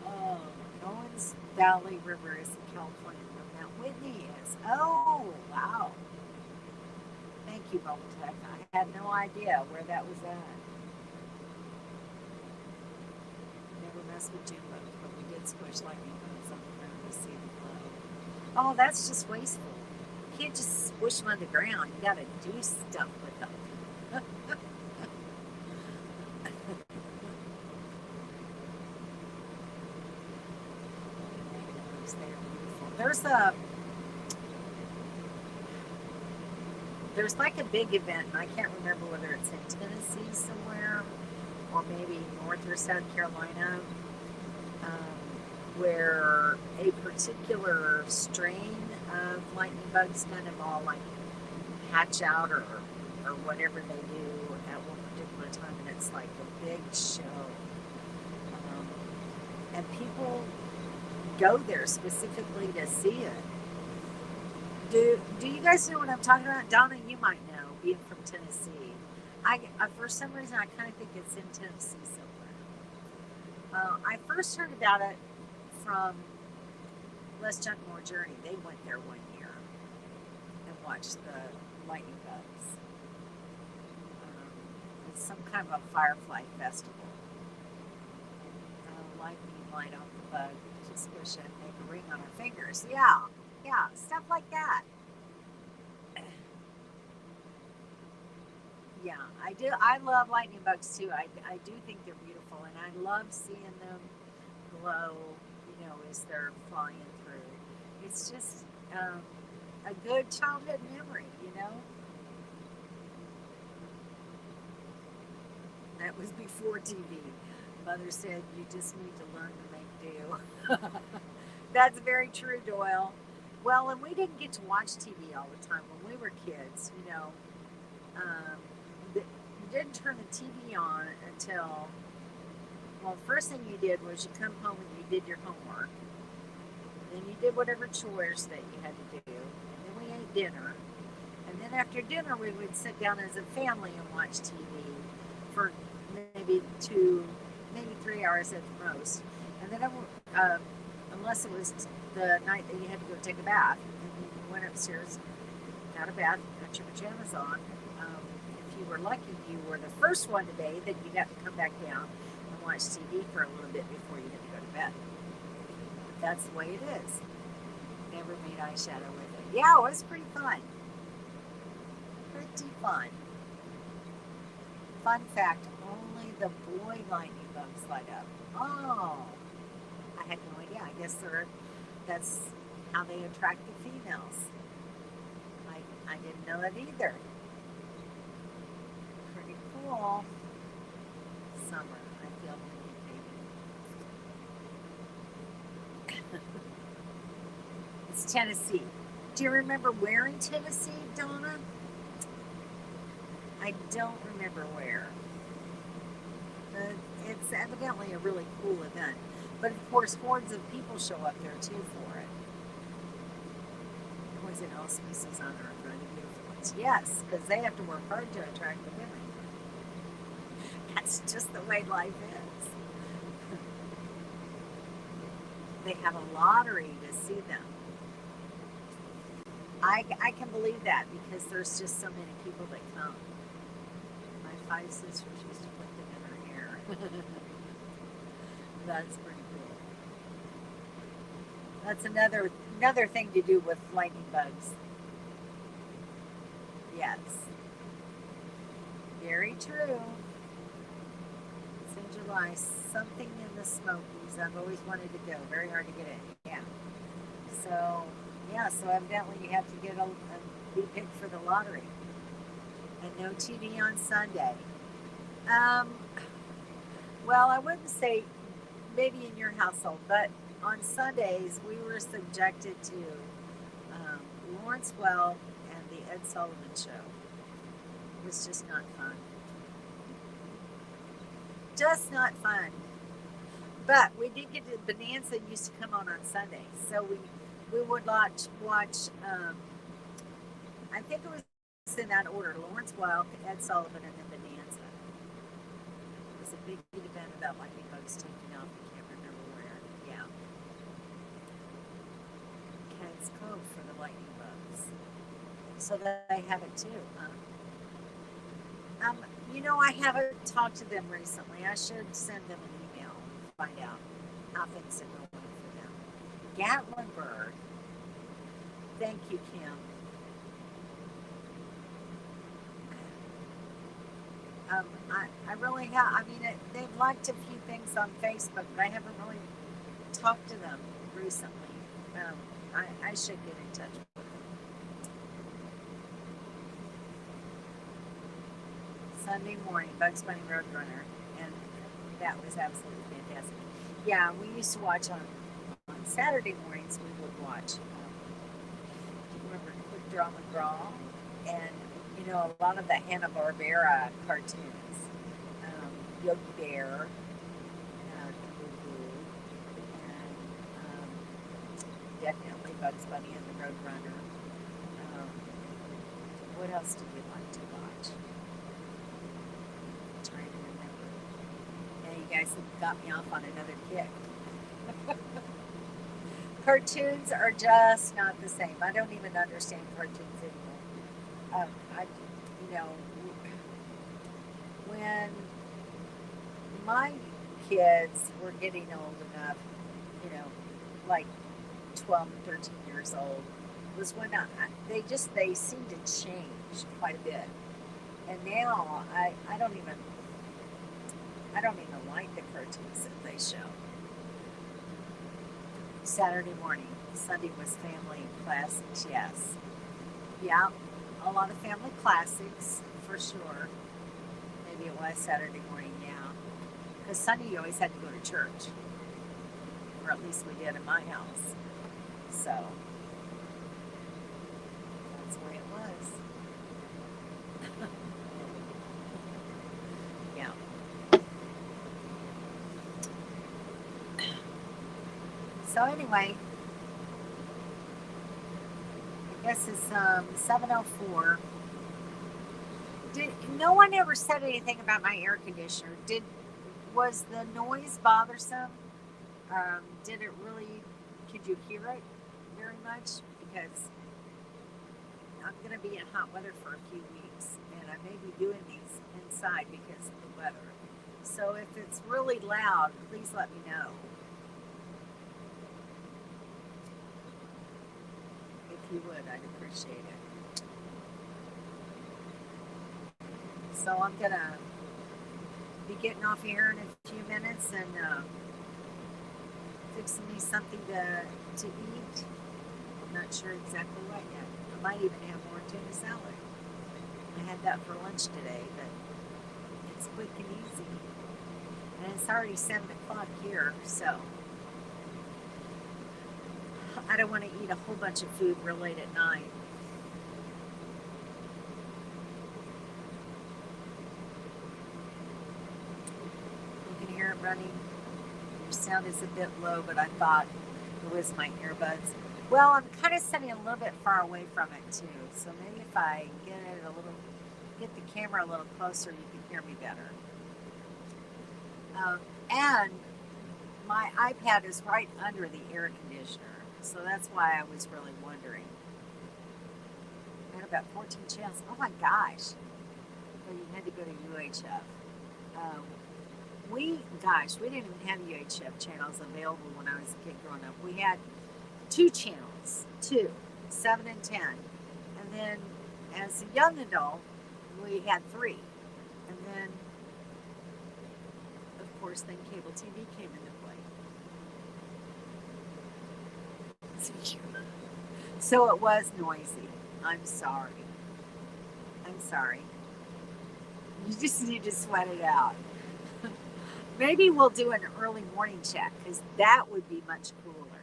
Oh, Owens Valley River is in California where Mount Whitney is. Oh, wow. Thank you, Bubble Tech. I had no idea where that was at. Never messed with June bugs, but we did squish lightning bugs on the ground to see them flow. Oh, that's just wasteful. You can't just squish them on the ground. You gotta do stuff with them. There's like a big event, and I can't remember whether it's in Tennessee somewhere or maybe North or South Carolina, where a particular strain of lightning bugs kind of all like hatch out or whatever they do at one particular time, and it's like a big show. And people go there specifically to see it. Do you guys know what I'm talking about? Donna, you might know, being from Tennessee. I for some reason, I kind of think it's in Tennessee somewhere. I first heard about it from Let's Junk More Journey. They went there one year and watched the lightning bugs. It's some kind of a firefly festival. Lightning light off the bug to squish it and make a ring on our fingers. Yeah, stuff like that. Yeah, I do. I love lightning bugs too. I do think they're beautiful, and I love seeing them glow, you know, as they're flying through. It's just a good childhood memory, you know. That was before TV. Mother said you just need to learn to make do. That's very true, Doyle. Well, and we didn't get to watch TV all the time when we were kids, you know. You didn't turn the TV on until, well, first thing you did was you come home and you did your homework. Then you did whatever chores that you had to do. And then we ate dinner. And then after dinner, we would sit down as a family and watch TV for maybe 3 hours at the most. And then, unless it was the night that you had to go take a bath, and you went upstairs, out of bath, you put your pajamas on. If you were lucky, you were the first one to bathe, then you'd have to come back down and watch TV for a little bit before you had to go to bed. That's the way it is. Never made eyeshadow with it. Yeah, it was pretty fun. Pretty fun. Fun fact, only the boy lightning bugs light up. Oh, I had no idea. I guess that's how they attract the females. I didn't know that either. Pretty cool. Summer, I feel baby. It's Tennessee. Do you remember where in Tennessee, Donna? I don't remember where. It's evidently a really cool event. But of course, hordes of people show up there too for it. Was it auspicious on earth, right? The beautiful ones? Yes, because they have to work hard to attract the women. That's just the way life is. They have a lottery to see them. I can believe that because there's just so many people that come. My 5 sisters used to put them in her hair. That's pretty cool. That's another thing to do with lightning bugs. Yes. Very true. It's in July. Something in the Smokies. I've always wanted to go. Very hard to get in. Yeah. So evidently you have to be picked for the lottery. And no TV on Sunday. Well, I wouldn't say maybe in your household, but on Sundays we were subjected to Lawrence Welk and the Ed Sullivan Show. It was just not fun. Just not fun. But we did get to Bonanza used to come on Sunday, so we would watch I think it was in that order: Lawrence Welk, Ed Sullivan, and then Bonanza. It was a big event about lightning bugs taking off. I can't remember where. Yeah. Cat's Cove for the lightning bugs. So that I have it too. I haven't talked to them recently. I should send them an email and find out how things are going for them. Gatlinburg. Thank you, Kim. I really have. I mean, they've liked a few things on Facebook, but I haven't really talked to them recently. I should get in touch with them. Sunday morning, Bugs Bunny Roadrunner, and that was absolutely fantastic. Yeah, we used to watch on Saturday mornings. We would watch. Do you remember Quick Draw McGraw? And a lot of the Hanna-Barbera cartoons, Yogi Bear, and definitely Bugs Bunny and the Roadrunner. What else do we like to watch? I'm trying to remember. Yeah, you guys have got me off on another kick. Cartoons are just not the same. I don't even understand cartoons anymore. When my kids were getting old enough, like 12, 13 years old, was when they seemed to change quite a bit. And now I don't even like the cartoons that they show. Saturday morning, Sunday was family classics, yes. Yeah, a lot of family classics, for sure. Maybe it was Saturday morning, yeah. Because Sunday you always had to go to church. Or at least we did in my house. So, that's the way it was. Yeah. So anyway, I guess it's 7:04. No one ever said anything about my air conditioner? Was the noise bothersome? Did it really? Could you hear it very much? Because I'm going to be in hot weather for a few weeks, and I may be doing these inside because of the weather. So if it's really loud, please let me know. If you would, I'd appreciate it. So I'm going to be getting off here in a few minutes and fixing me something to eat. I'm not sure exactly what yet. I might even have more tuna salad. I had that for lunch today, but it's quick and easy. And it's already 7 o'clock here, so I don't want to eat a whole bunch of food real late at night. You can hear it running. Your sound is a bit low, but I thought it was my earbuds. Well, I'm kind of sitting a little bit far away from it too, so maybe if I get the camera a little closer, you can hear me better. And my iPad is right under the air conditioner, so that's why I was really wondering. I had about 14 channels. Oh my gosh! Well, you had to go to UHF. We didn't even have UHF channels available when I was a kid growing up. We had 2 channels, 7 and 10. And then as a young adult, we had 3. And then, of course, then cable TV came into play. So it was noisy. I'm sorry. You just need to sweat it out. Maybe we'll do an early morning check because that would be much cooler.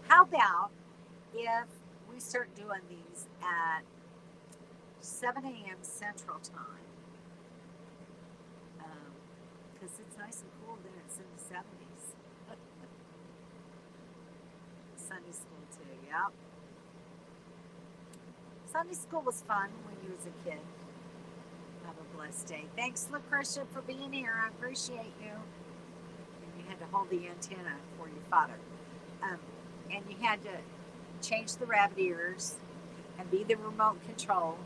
How about if we start doing these at 7 a.m. Central Time? Because it's nice and cool then. It's in the 70s. Sunday school too, yeah. Sunday school was fun when you was a kid. Have a blessed day. Thanks, Lucretia, for being here. I appreciate you. And you had to hold the antenna for your father. And you had to change the rabbit ears and be the remote control.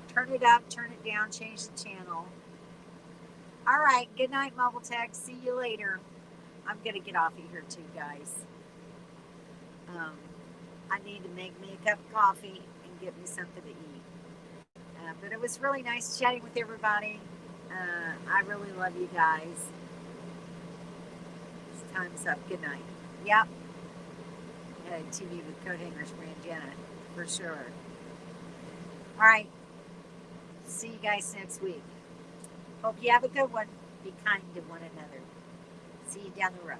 Turn it up, turn it down, change the channel. All right, good night, Mobile Tech. See you later. I'm going to get off of here too, guys. I need to make me a cup of coffee and get me something to eat. But it was really nice chatting with everybody. I really love you guys. Time's up. Good night. Yep. TV with coat hangers for Aunt Jenna, for sure. All right. See you guys next week. Hope you have a good one. Be kind to one another. See you down the road.